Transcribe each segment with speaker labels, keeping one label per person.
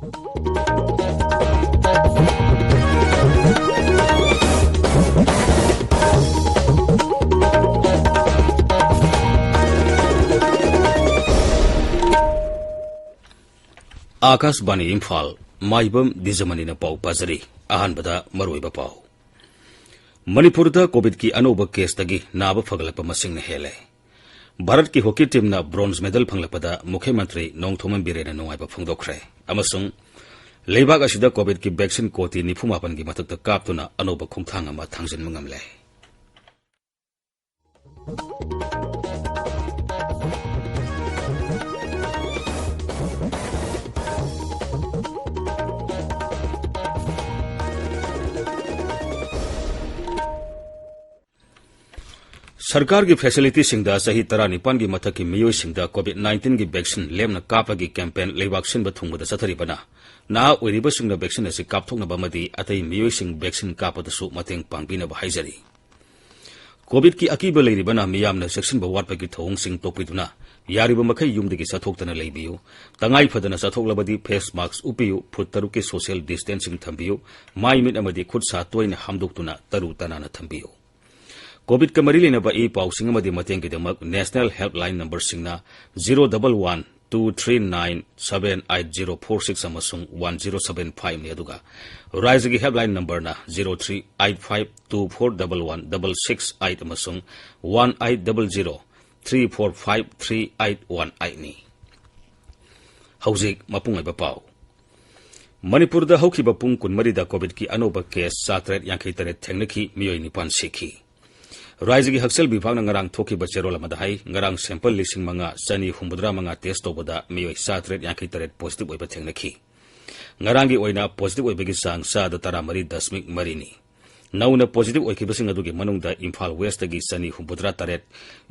Speaker 1: आकाशवाणी इम्फाल माइबम दिजमनी पाउ पाजरी अहानबदा मरोइबा पाउ मणिपुरदा कोविड की अनोबा केसदगी नाब फगलप मसिंग हेले भारत की हॉकी टीम ब्रोंज मेडल फंगलपदा मुख्यमंत्री नोंगथोमन बिरेन नुंगाइबा फोंदोखरे अमसुंग लेबाग असिदा कोविड की वैक्सीन कोटी 94 की मथक्ता कापतुना अनोबा खोंथांग अमा थांजिनबा ngamle सरकार की फैसिलिटी सिंगदा सही 19 की मथक की मियोई सिंगदा कोविड-19 की वैक्सीन लेमना कापगी कैंपेन लेवाक्सिन बथुंगदा सथरिबना ना ओइरिबा सिंगदा वैक्सीन असे कापथोंगबा मदी अतै मियोई सिंग वैक्सीन कापदसु मतेंग पांगबिनबा हाइजरी कोविड की अकीब लेरिबना मियामना सेक्शन बवाटपगी थोंग सिंग तोपिदुना यारिबा मखै युमदगी सथोक्तना लेबियु तंगाई फदना सथोक्लबदी फेस मास्क उपियु फुट तरुके सोशल डिस्टेंसिंग थंबियु माइ मिट अमदी खुद सा तोइना हामदोक्तुना तरु तनाना थंबियु कोविड का मरी लेना ई पाउसिंग अमदी मतेंगीदमक नेशनल हेल्पलाइन नंबर सिंगना 01123978046 अमसुंग 1075 ने अदुगा राज्य की हेल्पलाइन नंबर ना 0385241168 अमसुंग 1800345381 नि हौजिक मपुंग अइबा पाउ मणिपुरदा हौखिबा पुंग कुनमरीदा कोविड की अनोबा केस 738 थेंगनखी मियोई निपान सिखी राज्य की हक्सल विभाग नंगरांग थोकी बचेरोल मदहाई नगरांग सैंपल 5,485 टेस्ट तौबदा मियोई 738 पॉजिटिव ओइबा थेंगनखी ngaranggi oina positive oibagi sang sa da tara mari dasmik marini nauna positive oikibasing adugi manungda Imphal West gi sani humbudra taret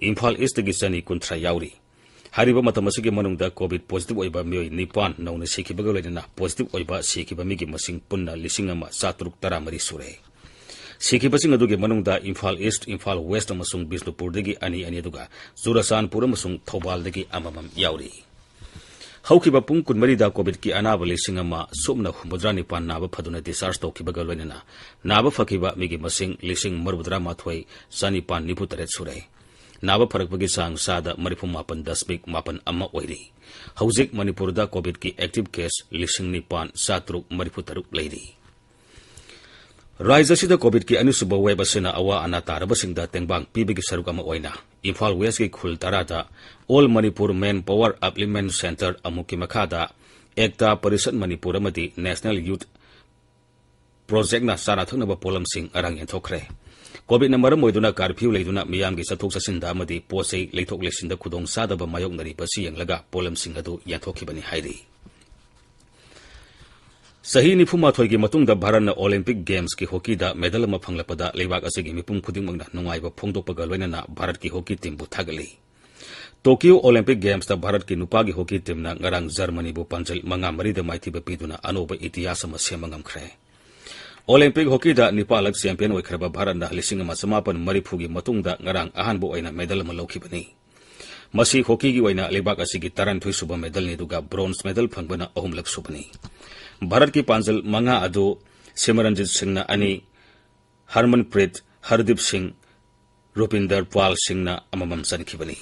Speaker 1: Imphal East gi sani kunthra yauri hariba matamasigi manungda covid positive oiba mioi nipan nauna sikibaga lena positive oiba sikiba migi masing punna lisingama satruk tara mari sure sikibasing adugi manungda Imphal East Imphal West amasung Bisnupur dagi ani aduga Jurasanpur amasung Thobal dagi amamam yauri हौखिबा पुंग कुनमरीदा Covid की अनाब लिसिंगमा सुमना हुमुद्रा निपान नाब फदुना discharge तौखिबगा लोइनना नाब फकिबा मिगी मसिंग लिसिंग मरुद्रा माथोय सनिपान निफु तरेत सुरे नाब फरकबगी सांग सादा मरिफु मापन दशमिक मापन अम्मा ओइरी हौजिक मणिपुरदा Covid की एक्टिव केस लिसिंग निपान सातरुक मरिफु तरुक लेरी राज्य सिदा कोविड की अनुसुब वेब असिना अवा अना तारबसिंगदा तेंबांग पीबगी सरुक अमा ओइना इम्फाल वेस्ट की खुल तरादा all Manipur men power upliftment centre अमुकी मखादा एकता परिषद मणिपुर अमदी नेशनल यूथ प्रोजेक्ट ना सारा थंगनबा पोलम सिंह अरंग यंथोखरे कोविड नंबर मोइदुना कर्फ्यू लेदुना मियामगी सथोक ससिंदा अमदी पोसै लेथोक लेसिंदा खुदोंग सादबा मायोगनरी बसी यंगलगा पोलम सिंह अदु यंथोखिबनी हाइरी सही निफुमाथोय की मतुंगदा भारतना ओलंपिक गेम्स की हॉकी दा मेडल अमा फंगलपदा लेबाक असिगी मिपुम खुदिंगमंगना नुंगाइबा फोंदोकपगा लोइनना भारत की हॉकी टीम बु थागली टोक्यो ओलंपिक गेम्स दा भारत की नुपा की हॉकी टीम ना ngarang जर्मनी बु पंजल मंगा मरीदा माइथिबा पिदुना अनोबा इतिहास अमा सेमंगमखरे ओलंपिक हॉकी दा निपालक चैंपियन ओइखरबा भारतना 1994 की मतुंगदा ngarang अहानबो ओइना मेडल अमा लौखिबनी मसी हॉकी की ओइना लेबाक असिगी 33 सुबा मेडल ने दुगा ब्रोंज मेडल फंगबना अहुमलक सुबनी भारत की पांचल मंगा अदो सिमरनजीत सिंह अनि हरमनप्रीत हरदीप सिंह रुपिंदर पाल सिंह अममम सनखिबनी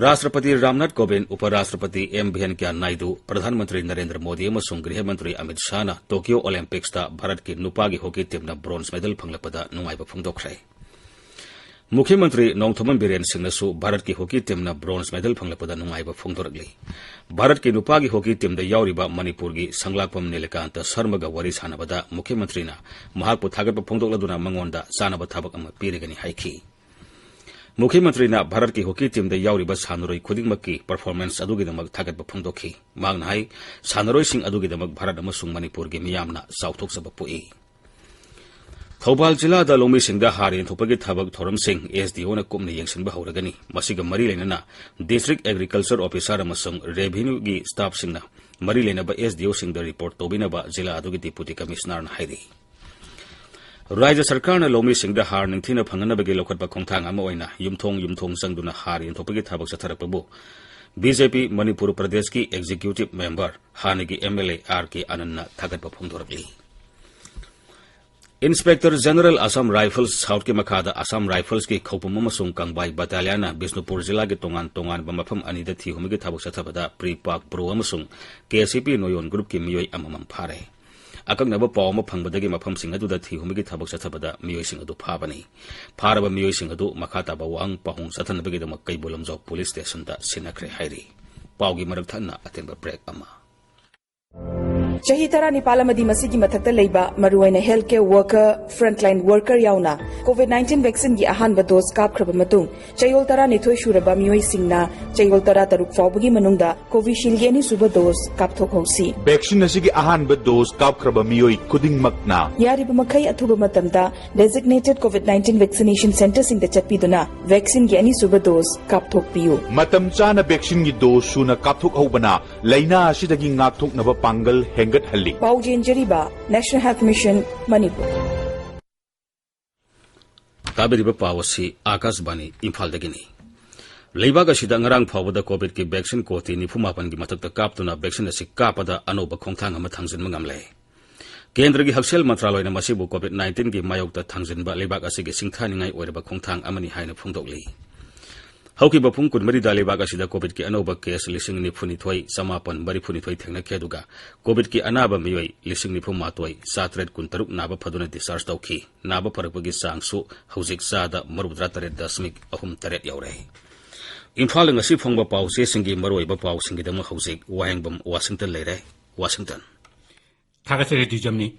Speaker 1: राष्ट्रपति रामनाथ कोविंद उपराष्ट्रपति एम वेंकैया नायडू प्रधानमंत्री नरेंद्र मोदी अमसुंग गृह मंत्री अमित शाह टोक्यो ओलंपिक्स भारत की नुपागी हॉकी टीम ब्रोंज मेडल फंगलपदा नुंगाइबा फोंदोखरे मुख्यमंत्री नोंगथोमन बिरेन सिंह भारत की हॉकी टीम ब्रोंज मेडल फंगलपदा नुंगाइबा फोंदोरगली भारत की नुपागी हॉकी टीम यावरिबा मणिपुर की संगलापम नीलकांत शर्मा वरी सानबदा मुख्यमंत्री महाकपु थागतपा फोंदोकलदुना मंगोंदा सानबा थाबक अमा पीरगनी हाइखी मुख्यमंत्री भारत की हॉकी टीम यावरिबा सानरोई खुदिंगमक्की परफॉर्मेंस अदुगिदमक थागतपा फोंदोखी मांगना हाई सानरोइसिंग अदुगिदमक भारत अमसुंग मणिपुर की मियामना साउथोक्सबा पुई थौबाल जिला लोमी सिंह हार यंथोपगी थबक थोरम सिंह एसडीओ कुमने यंगसिनबा हौरगनी मसिगा मरी लेना डिस्ट्रिक्ट एग्रीकल्चर ऑफिसर अमसुंग रेवेन्यू की स्टाफ सिंह मरी लेनबा एसडीओ सिंह रिपोर्ट तौबिनबा जिला अदुगी डिप्यूटी कमिश्नर हाइरी राज्य सरकार लोमी सिंह हार निंथीना फंगनबगी लौखटपा खोंथांग अमा ओइना युमथोंग चंगदुना हार यंथोपगी थबक चथरकपबु बीजेपी मणिपुर प्रदेश की एग्जीक्यूटिव मेंबर हानगी एमएलए आर.के. आनंद थागतप फोंदोरकली inspector general Assam rifles south की मखादा असम राइफल्स की खौपम अमसुंग कंबाई बटालियन बिष्णुपुर जिला के तोंगान मफम अनिद थीहुमगी थबक चथबदा प्री पाक प्रो अमसुंग केसीपी नोयोन ग्रुप की मियोय अममम फारे अकंगनब पाव अमा फंगबदगी मफमसिंग अदुदा थीहुमगी थबक चथबदा मियोयसिंग अदु फाबनी फारब मियोयसिंग अदु मखाताबा वांग पाहुंग सथनबगीदमक कैबोलमजौ पुलिस स्टेशन दा सिनखरे हाइरी पावगी मरक थन्ना अतेंबा ब्रेक अमा
Speaker 2: Chahi tara Nepal amadi masigi mathakta leiba maruaina healthcare worker frontline worker yauna COVID-19 vaccine gi ahanba dose kapkhraba matung chayol tara nithoi shuraba mioi singna chayol tara taruk fawbagi manungda Covishield gi ani suba dose kapthok hosi
Speaker 3: vaccine asigi ahanba dose kapkhraba mioi kudingmakna
Speaker 2: yariba makhai athuba matamda designated COVID-19 vaccination center singda chatpiduna vaccine gi ani suba dose kapthok piyu
Speaker 3: matam chana vaccine gi dose suna kapthok hobana laina asidagi ngakthoknaba pangal
Speaker 2: Paujen Jariba, National Health Mission, Manipur.
Speaker 1: Tabiriba Pawasi, Akasbani, Imphal Dagini. Leibaga Shida Ngarang Pawada COVID ki vaccine koti ni Pumapan gi matak kaptuna vaccine si kapada anoba kongtang amathangsin mangamle. Kendra gi Haksel Mantraloy na masibu COVID-19 gi mayok ta thangsin ba leibaga sige singthani ngai oiraba kongtang amani haina phungdokli. Hauki bapung kun mari dali baga sida COVID ki anoba case lising ni phuni thoi samapan bari phuni thoi thengna kheduga COVID ki anaba miyoi lising ni phuma toi satret kun taruk naba phaduna discharge tawki naba parakpagi sangsu haujik sada marudra taret dasmik ahum taret yaure Imphal ngasi phongba pause singi maroi ba paw singi dama haujik wahengbam Washington leire Washington
Speaker 4: Thagachari dijamni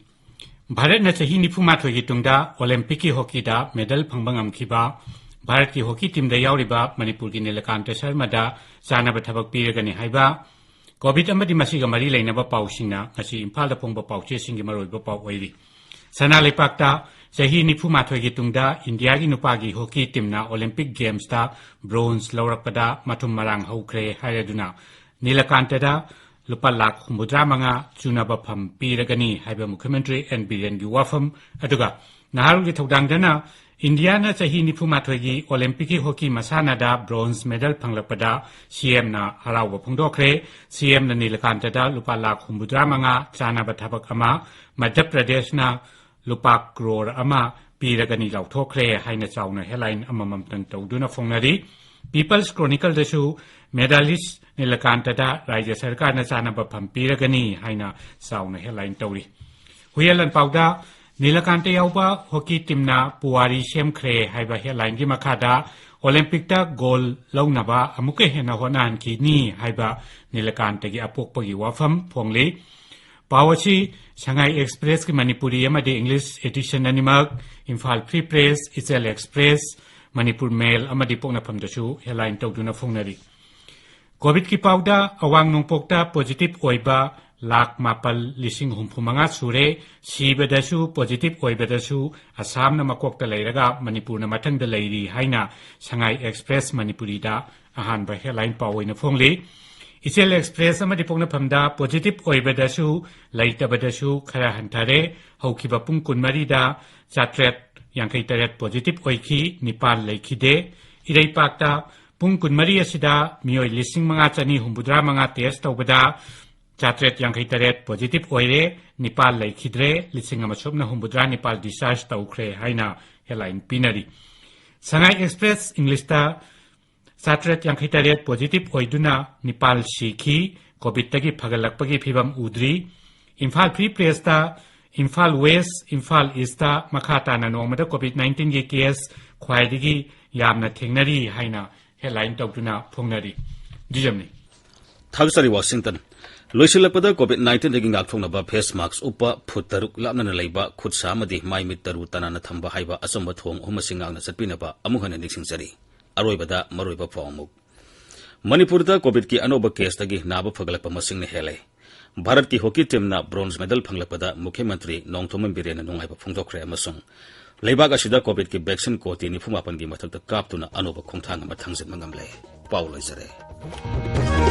Speaker 4: Bharat na chahi ni phuma thoi gi tungda Olympic ki hockey da medal phangbangam khiba Bharat की hockey team दा यावरिबा मणिपुर की नीलकांत शर्मा दा चानब थबक पीरगनी हाइबा Covid अमदी मसीगा मरी लेनबा पाउसिंगना ngasi Imphal दा फोंगबा पाउचे सिंगी मरोइबा पाउ ओइरी सना लेपाकता चाही निफु माथोगी तुंगदा India की नुपागी हॉकी टीम ना ओलंपिक गेम्स दा ब्रोंज लौरकपदा मथुम मरांग हौख्रे हायदुना नीलकांत दा lupa lakh humudra manga chunaba pham piragani haiba मुख्यमंत्री N Biren gi wafam aduga naharu gi thodang dana India ना चाही निफुमा थोगी ओलंपिक की हॉकी मसाना दा ब्रोंज मेडल फंगलपदा सीएम ना हराव फंगदोखरे सीएम ना नीलकांत दा लुपा लाख हुमुद्रा मंगा चाना बथबक अमा मध्य प्रदेश ना लुपा करोड़ अमा पीरगनी लाउथोखरे हाइना चाउना हेडलाइन अममम तन तौदुना फोंगनरी पीपल्स क्रॉनिकल दसु मेडलिस्ट नीलकांत दा राज्य सरकार ना चाना बफम पीरगनी हाइना चाउना हेडलाइन तौरी हुयलन पाउदा नीलकांत याउबा हॉकी टीमना पुवारी सेमख्रे हाइबा हेडलाइन की मखादा ओलंपिक ता गोल लौनबा अमुके हेना होनान की नी हाइबा नीलकांत की अपोकपगी वाफम फोंगली पावची संगाई एक्सप्रेस की मणिपुरी अमदि इंग्लिश एडिशन अनिमक इम्फाल फ्री प्रेस इचेल एक्सप्रेस मणिपुर मेल अमदि पोंगनाफम दसु हेडलाइन तौदुना फोंगनरी कोविड की पाउदा अवांग नोंपोकता पॉजिटिव ओइबा लाख मापल लिसिंग हुमफुमंगा सुरे सीबदसु पॉजिटिव ओइबदसु असम न मकोकता लेरगा मणिपुर न मथंग द लेरी हाइना संगाई एक्सप्रेस मणिपुरी दा अहान बा हेडलाइन पावइना फोंगली इचेल एक्सप्रेस अमदि पोंगनाफमदा पॉजिटिव ओइबदसु लैतबदसु खरा हंथारे हौखिबा पुंग कुनमरी दा चात्रेट यांखै तरेट पॉजिटिव ओइखि निपाल लेखिदे इरैपाकता पुंग कुनमरी असिदा मियोय लिसिंग मंगा चनी हुमबुद्रा मंगा टेस्ट तौबदा चात्रेट यांखै तरेट पॉजिटिव ओइरे निपाल लेखिद्रे लिसिंग अमसुबना हुमबुद्रा निपाल डिस्चार्ज तौख्रे हाइना हेडलाइन पिनरी संगाई एक्सप्रेस इंग्लिशता चात्रेट यांखै तरेट पॉजिटिव ओइदुना निपाल सीखी कोविड तगी फगलकपगी फिबम उद्री इम्फाल फ्री प्रेसता इम्फाल वेस्ट इम्फाल ईस्टा मखाताना नोमदा कोविड-19 की केस ख्वाइदगी यामना थेंगनरी हाइना हेडलाइन तौदुना फोंगनरी जिजमनी
Speaker 1: थागसरी वाशिंगटन लोइसिलपदा कोविड-19 दगी ngakthongnaba face mask upa phut taruk lamna leiba khutsa amadi mai mit taru tanana thamba haiba asamba thong humasingangna chatpinaba amuhana niksingchari aroibada maroiba phawmuk manipur da covid ki anoba case dagi naba phagalakpa masingna hele Bharat की hockey team ना bronze medal फंगलपदा मुख्यमंत्री नोंगथोमन villain नोंगाइबा फोंदोखरे अमसुंग लेबाग असिदा Covid की vaccine कोटी निफुमापन की मथक्ता कापतुना अनोबा खोंथांग अमा थांजिनबा ngamle पाउ लोइजरे